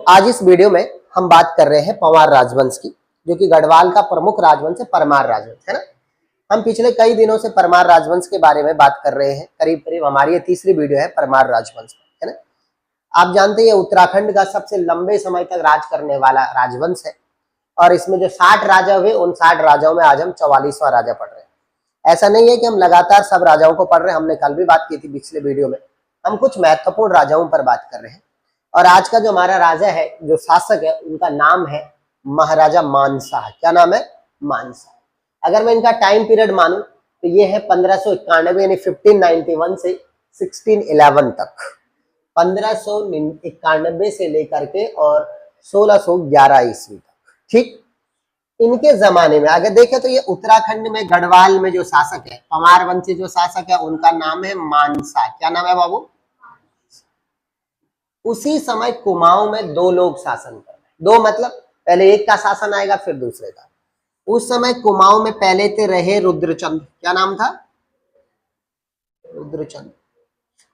आज इस वीडियो में हम बात कर रहे हैं पंवार राजवंश की, जो कि गढ़वाल का प्रमुख राजवंश है, परमार राजवंश, है ना। हम पिछले कई दिनों से परमार राजवंश के बारे में बात कर रहे हैं। करीब करीब हमारी ये तीसरी वीडियो है परमार राजवंश, है ना। आप जानते हैं उत्तराखंड का सबसे लंबे समय तक राज करने वाला राजवंश है, और इसमें जो 60 राजा हुए, उन 60 राजाओं में आज हम 44वां राजा पढ़ रहे हैं। ऐसा नहीं है कि हम लगातार सब राजाओं को पढ़ रहे हैं, हमने कल भी बात की थी पिछले वीडियो में। हम कुछ महत्वपूर्ण राजाओं पर बात कर रहे हैं, और आज का जो हमारा राजा है, जो शासक है, उनका नाम है महाराजा मानसा। क्या नाम है? मानसा। अगर मैं इनका टाइम पीरियड मानूं तो ये है 1591 यानी 1591 से 1611 तक, 1591 से लेकर के और 1611 ईस्वी तक। ठीक, इनके जमाने में अगर देखें तो ये उत्तराखंड में गढ़वाल में जो शासक है, पंवार वंशी जो शासक है, उनका नाम है मानसा। क्या नाम है बाबू? उसी समय कुमाऊं में दो लोग शासन कर रहे हैं। दो मतलब पहले एक का शासन आएगा फिर दूसरे का। उस समय कुमाऊं में पहले थे रहे रुद्रचंद। क्या नाम था? रुद्रचंद।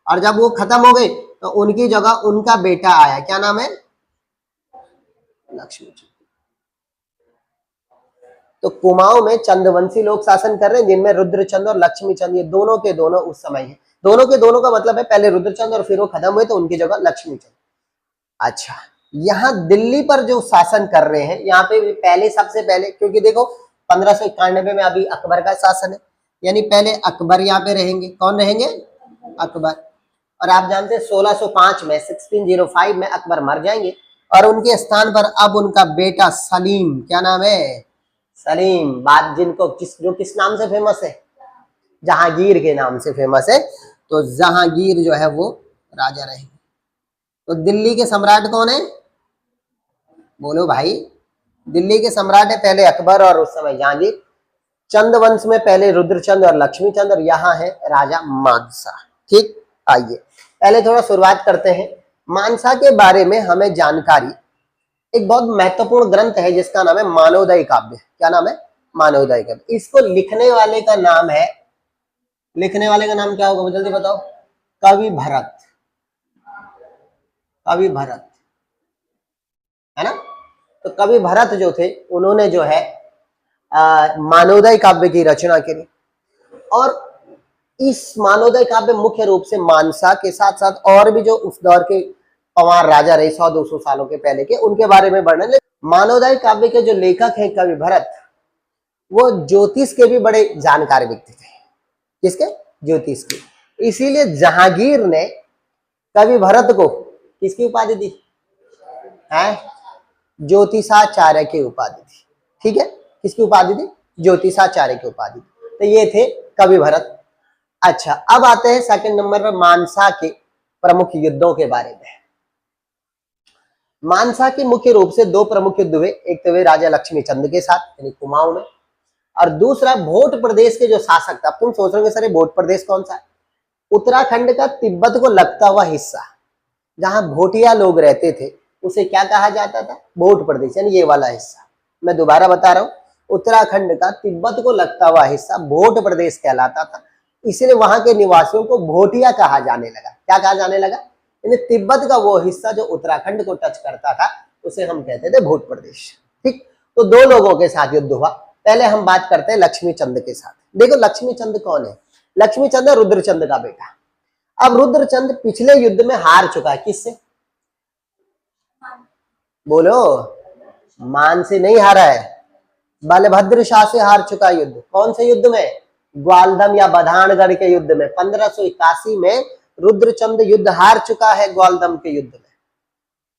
और जब वो खत्म हो गए तो उनकी जगह उनका बेटा आया। क्या नाम है? लक्ष्मीचंद। तो कुमाऊं में चंदवंशी लोग शासन कर रहे हैं, जिनमें रुद्रचंद और लक्ष्मीचंद, ये दोनों के दोनों उस समय है। दोनों के दोनों का मतलब है पहले रुद्रचंद और फिर वो खत्म हुए तो उनकी जगह लक्ष्मीचंद। अच्छा, यहाँ दिल्ली पर जो शासन कर रहे हैं, यहाँ पे पहले सबसे पहले, क्योंकि देखो 1591 में अभी अकबर का शासन है, यानी पहले अकबर यहाँ पे रहेंगे। कौन रहेंगे? अकबर। और आप जानते हैं 1605 में 1605 में अकबर मर जाएंगे, और उनके स्थान पर अब उनका बेटा सलीम। क्या नाम है? सलीम। बात जिनको जो किस नाम से फेमस है? जहांगीर के नाम से फेमस है। तो जहांगीर जो है वो राजा रहेंगे। तो दिल्ली के सम्राट कौन है? बोलो भाई। दिल्ली के सम्राट है पहले अकबर और उस समय जहांगीर। चंद वंश में पहले रुद्रचंद और लक्ष्मीचंद, और यहाँ है राजा मानसा। ठीक, आइए पहले थोड़ा शुरुआत करते हैं। मानसा के बारे में हमें जानकारी, एक बहुत महत्वपूर्ण ग्रंथ है जिसका नाम है मानवोदय काव्य। क्या नाम है? मानवोदय काव्य। इसको लिखने वाले का नाम है, लिखने वाले का नाम क्या होगा जल्दी बताओ? कवि भरत। कवि भरत, है ना। तो कवि भरत जो थे, उन्होंने जो है मानवोदय काव्य की रचना करी, और इस मानवोदय काव्य मुख्य रूप से मानसा के साथ साथ और भी जो उस दौर के पंवार राजा रहे 100-200 सालों के पहले के, उनके बारे में वर्णन। मानवोदय काव्य के जो लेखक हैं कवि भरत, वो ज्योतिष के भी बड़े जानकार व्यक्ति थे। किसके? ज्योतिष के। इसीलिए जहांगीर ने कवि भरत को किसकी उपाधि दी है? ज्योतिषाचार्य की उपाधि दी। ठीक है, किसकी उपाधि दी? ज्योतिषाचार्य की उपाधि दी। तो ये थे कवि भरत। अच्छा, अब आते हैं सेकंड नंबर पर मानसा के प्रमुख युद्धों के बारे में। मानसा के मुख्य रूप से दो प्रमुख युद्ध हुए। एक तो हुए राजा लक्ष्मीचंद के साथ यानी कुमाऊं में, और दूसरा भोट प्रदेश के जो शासक था। अब तुम सोच रहे हो सर भोट प्रदेश कौन सा है? उत्तराखंड का तिब्बत को लगता हुआ हिस्सा, जहां भोटिया लोग रहते थे, उसे क्या कहा जाता था? भोट प्रदेश, यानी ये वाला हिस्सा। मैं दोबारा बता रहा हूं, उत्तराखंड का तिब्बत को लगता हुआ हिस्सा भोट प्रदेश कहलाता था। इसलिए वहां के निवासियों को भोटिया कहा जाने लगा। क्या कहा जाने लगा? यानी तिब्बत का वो हिस्सा जो उत्तराखंड को टच करता था, उसे हम कहते थे भोट प्रदेश। ठीक, तो दो लोगों के साथ युद्ध हुआ। पहले हम बात करते हैं लक्ष्मीचंद के साथ। देखो लक्ष्मीचंद कौन है? लक्ष्मीचंद है रुद्रचंद का बेटा। अब रुद्रचंद पिछले युद्ध में हार चुका है। किससे? बोलो। मान से नहीं हारा है, बलभद्र शाह से हार चुका है युद्ध। कौन से युद्ध में? ग्वालदम या बधानगढ़ के युद्ध में। 1581 में रुद्रचंद युद्ध हार चुका है ग्वालदम के युद्ध में।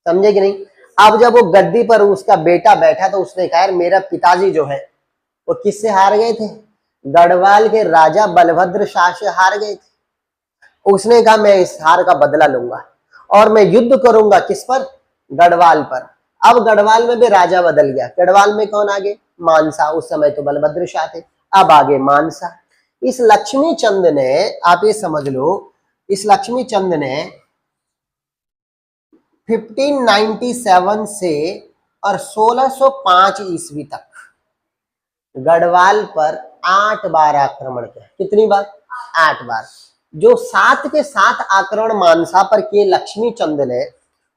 समझे कि नहीं? अब जब वो गद्दी पर उसका बेटा बैठा तो उसने कहा मेरा पिताजी जो है वो किससे हार गए थे? गढ़वाल के राजा बलभद्र शाह से हार गए थे। उसने कहा मैं इस हार का बदला लूंगा और मैं युद्ध करूंगा। किस पर? गढ़वाल पर। अब गढ़वाल में भी राजा बदल गया। गढ़वाल में कौन आगे? मानसा। उस समय तो बलभद्र शाह थे, अब आगे मानसा। इस लक्ष्मीचंद ने, आप ये समझ लो, इस लक्ष्मीचंद ने 1597 से और 1605 ईस्वी तक गढ़वाल पर 8 बार आक्रमण किया। कितनी बार? 8 बार। जो 7 के 7 आक्रमण मानसा पर किए लक्ष्मीचंद ने,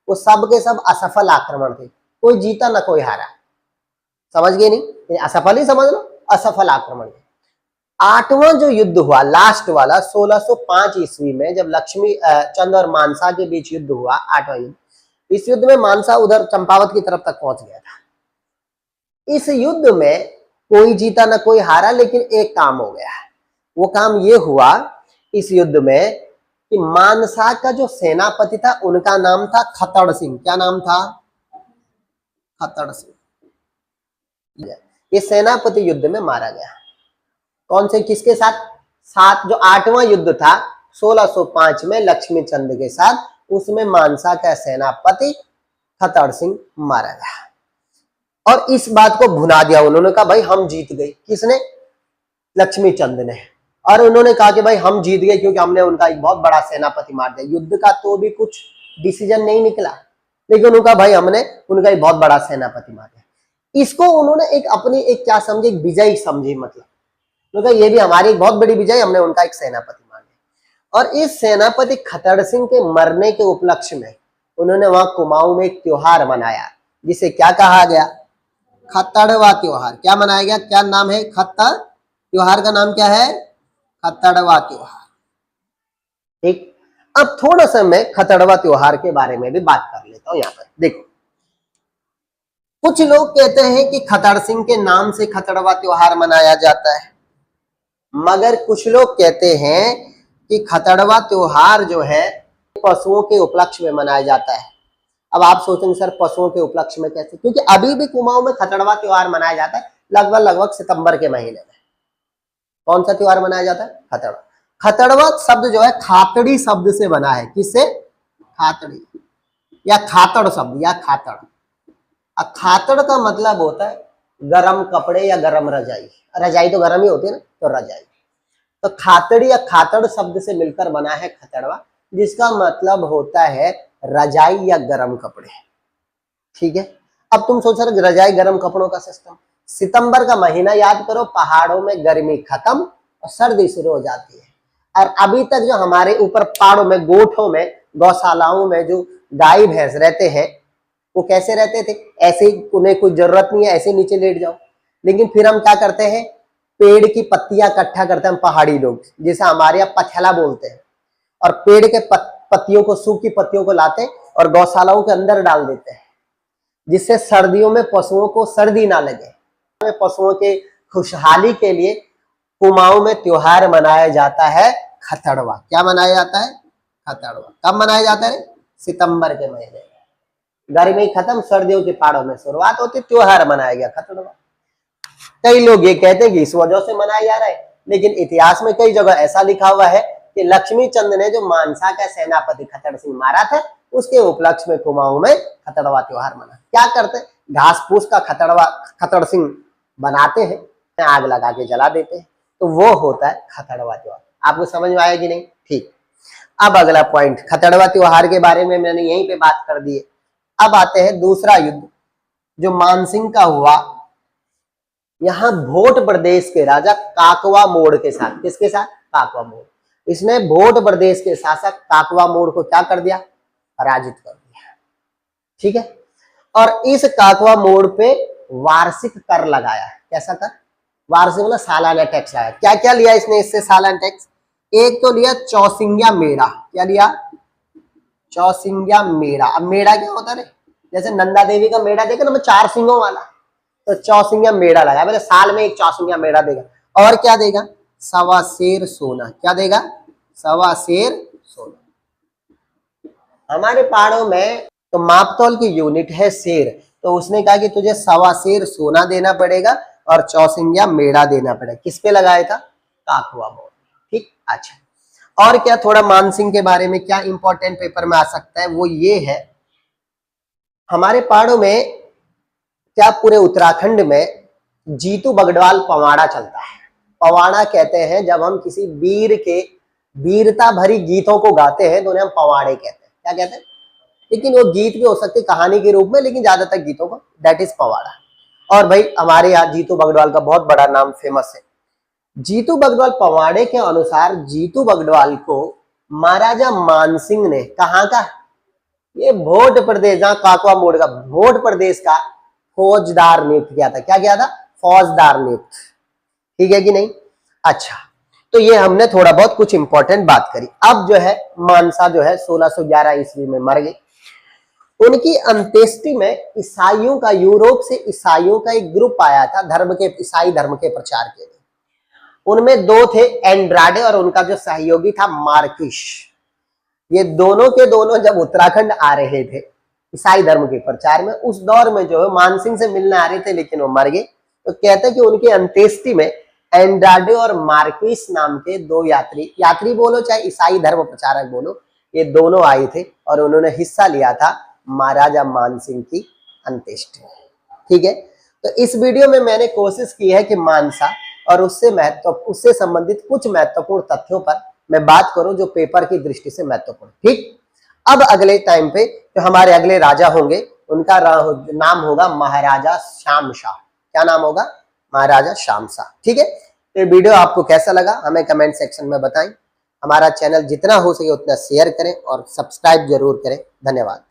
वो सब के सब असफल आक्रमण थे, कोई जीता ना कोई हारा। समझ गए नहीं, असफल ही समझ लो, असफल आक्रमण थे। आठवां जो युद्ध हुआ लास्ट वाला 1605 ईस्वी में, जब लक्ष्मी चंद और मानसा के बीच युद्ध हुआ, आठवां युद्ध, इस युद्ध में मानसा उधर चंपावत की तरफ तक पहुंच गया था। इस युद्ध में कोई जीता ना कोई हारा, लेकिन एक काम हो गया। वो काम ये हुआ इस युद्ध में कि मानसा का जो सेनापति था उनका नाम था खतड़ सिंह। क्या नाम था? खतड़ सिंह। ये सेनापति युद्ध में मारा गया। कौन से, किसके साथ? साथ जो आठवां युद्ध था 1605 में लक्ष्मी चंद के साथ, उसमें मानसा का सेनापति खतड़ सिंह मारा गया। और इस बात को भुना दिया उन्होंने, कहा भाई हम जीत गए। किसने? लक्ष्मी चंद ने। और उन्होंने कहा कि भाई हम जीत गए क्योंकि हमने उनका एक बहुत बड़ा सेनापति मार दिया। युद्ध का तो भी कुछ डिसीजन नहीं निकला, लेकिन उनका भाई हमने उनका एक बहुत बड़ा सेनापति मार दिया। इसको उन्होंने एक अपनी एक क्या समझे, एक विजय समझी। मतलब उन्होंने ये भी हमारी एक बहुत बड़ी विजय, हमने उनका एक सेनापति मार दिया। और इस सेनापति खतड़ सिंह के मरने के उपलक्ष्य में उन्होंने वहां कुमाऊं में एक त्योहार मनाया, जिसे क्या कहा गया? खतड़वा त्योहार। क्या मनाया गया? क्या नाम है? खत्तर त्योहार का नाम क्या है? खतड़वा त्योहार। ठीक, अब थोड़ा सा मैं खतड़वा त्योहार के बारे में भी बात कर लेता हूं। यहाँ पर देखो, कुछ लोग कहते हैं कि खतड़ सिंह के नाम से खतड़वा त्योहार मनाया जाता है, मगर कुछ लोग कहते हैं कि खतड़वा त्योहार जो है पशुओं के उपलक्ष्य में मनाया जाता है। अब आप सोचेंगे सर पशुओं के उपलक्ष्य में कैसे? क्योंकि अभी भी कुमाऊं में खतड़वा त्योहार मनाया जाता है, लगभग सितंबर के महीने में। कौन सा त्योहार मनाया जाता है? खतड़वा। खतड़वा शब्द जो है खातड़ी शब्द से बना है। किससे? खातड़ी या खातड़ शब्द या खातड़। खातड़ का मतलब होता है गरम कपड़े या गरम रजाई। रजाई तो गरम ही होती है ना, तो रजाई। तो खातड़ी या खातड़ शब्द से मिलकर बना है खतड़वा, जिसका मतलब होता है रजाई या गरम कपड़े। ठीक है, अब तुम सोच रहे रजाई गरम कपड़ों का सिस्टम। सितंबर का महीना याद करो, पहाड़ों में गर्मी खत्म और सर्दी शुरू हो जाती है। और अभी तक जो हमारे ऊपर पहाड़ों में, गोठों में, गौशालाओं में जो गाय भैंस रहते हैं, वो कैसे रहते थे? ऐसे, उन्हें कोई जरूरत नहीं है, ऐसे नीचे लेट जाओ। लेकिन फिर हम क्या करते हैं? पेड़ की पत्तियां इकट्ठा करते हैं, हम पहाड़ी लोग, जिसे हमारे यहाँ पथला बोलते हैं। और पेड़ के पत्तियों को, सूखी पत्तियों को लाते हैं और गौशालाओं के अंदर डाल देते हैं, जिससे सर्दियों में पशुओं को सर्दी ना लगे। पशुओं के खुशहाली के लिए कुमाऊं में त्योहार मनाया जाता है खतड़वा। क्या मनाया जाता है? खतड़वा। कब मनाया जाता है? सितंबर के महीने में। गर्मी खत्म, सर्दियों के पहाड़ों में शुरुआत होती, त्योहार मनाया गया खतड़वा। कई लोग ये कहते हैं कि इस वजह से मनाया जा रहा है, लेकिन इतिहास में कई जगह ऐसा लिखा हुआ है कि लक्ष्मी चंद ने जो मानसा का सेनापति खतड़ सिंह मारा था, उसके उपलक्ष्य में कुमाऊं में खतड़वा त्योहार मना। क्या करते हैं? घास फूस का खतड़ सिंह बनाते हैं, आग लगा के जला देते हैं, तो वो होता है खतड़वा त्योहार। आपको समझ में आया कि नहीं? ठीक, अब अगला पॉइंट, खतड़वा त्योहार के बारे में मैंने यहीं पे बात कर दी है। अब आते हैं दूसरा युद्ध जो मानसिंह का हुआ, यहां भोट प्रदेश के राजा काकवा मोड़ के साथ। किसके साथ? काकवा मोड़। इसने भोट प्रदेश के शासक काकवा मोड़ को क्या कर दिया? पराजित कर दिया। ठीक है, और इस काकवा मोड़ पे वार्षिक कर लगाया। कैसा कर? वार्षिक मतलब सालाना टैक्स आया। क्या क्या लिया इसने इससे सालाना टैक्स? एक तो लिया चौसिंग्या मेड़ा। क्या लिया? चौसिंग्या मेड़ा। अब मेड़ा क्या होता है? जैसे नंदा देवी का मेड़ा देखा ना, 4 सिंगों वाला, तो चौसिंग्या मेड़ा लगाया। मतलब साल में एक चौसिंग्या मेड़ा देगा। और क्या देगा? 1.25 सेर सोना। क्या देगा? 1.25 सेर सोना। हमारे पहाड़ों में तो मापतौल की यूनिट है सेर, तो उसने कहा कि तुझे 1.25 सेर सोना देना पड़ेगा और चौसिंग्या मेड़ा देना पड़ेगा। किस पे लगाया था? काकवा मोड़। ठीक, अच्छा। और क्या थोड़ा मानसिंह के बारे में क्या इंपॉर्टेंट पेपर में आ सकता है, वो ये है, हमारे पहाड़ों में क्या पूरे उत्तराखंड में जीतू बगड़वाल पवाड़ा चलता है। पवाड़ा कहते हैं जब हम किसी वीर के वीरता भरी गीतों को गाते हैं तो उन्हें हम पवाड़े कहते हैं। क्या कहते हैं? लेकिन वो गीत भी हो सकते कहानी के रूप में, लेकिन ज्यादातर गीतों को, दैट इज पवाड़ा। और भाई हमारे यहाँ जीतू बगड़वाल का बहुत बड़ा नाम फेमस है। जीतू बगड़वाल पवाड़े के अनुसार जीतू बगड़वाल को महाराजा मानसिंह ने, कहाँ का? ये भोट प्रदेश, जहां काकवा मोड़ का भोट प्रदेश का फौजदार नियुक्त किया था। क्या किया था? फौजदार नियुक्त। ठीक है कि नहीं? अच्छा, तो ये हमने थोड़ा बहुत कुछ इंपॉर्टेंट बात करी। अब जो है मानसा जो है 1611 ईस्वी में मर गई। उनकी अंत्येष्टि में ईसाइयों का, यूरोप से ईसाइयों का एक ग्रुप आया था धर्म के, ईसाई धर्म के प्रचार के लिए। उनमें दो थे, एंड्राडे और उनका जो सहयोगी था मार्किश। ये दोनों के दोनों जब उत्तराखंड आ रहे थे ईसाई धर्म के प्रचार में, उस दौर में जो है मानसिंह से मिलने आ रहे थे, लेकिन वो मर गए। तो कहते हैं कि उनकी अंत्येष्टि में एंड्राडे और मार्किस नाम के दो यात्री, यात्री बोलो चाहे ईसाई धर्म प्रचारक बोलो, ये दोनों आए थे और उन्होंने हिस्सा लिया था महाराजा मानसिंह की अंत्येष्टि में। ठीक है, तो इस वीडियो में मैंने कोशिश की है कि मानसा और उससे संबंधित कुछ महत्वपूर्ण तथ्यों पर मैं बात करूं जो पेपर की दृष्टि से महत्वपूर्ण। ठीक, अब अगले टाइम पे जो हमारे अगले राजा होंगे उनका नाम होगा महाराजा शामशाह। क्या नाम होगा? महाराजा शामशाह। ठीक है, तो ये वीडियो आपको कैसा लगा हमें कमेंट सेक्शन में बताएं। हमारा चैनल जितना हो सके उतना शेयर करें और सब्सक्राइब जरूर करें। धन्यवाद।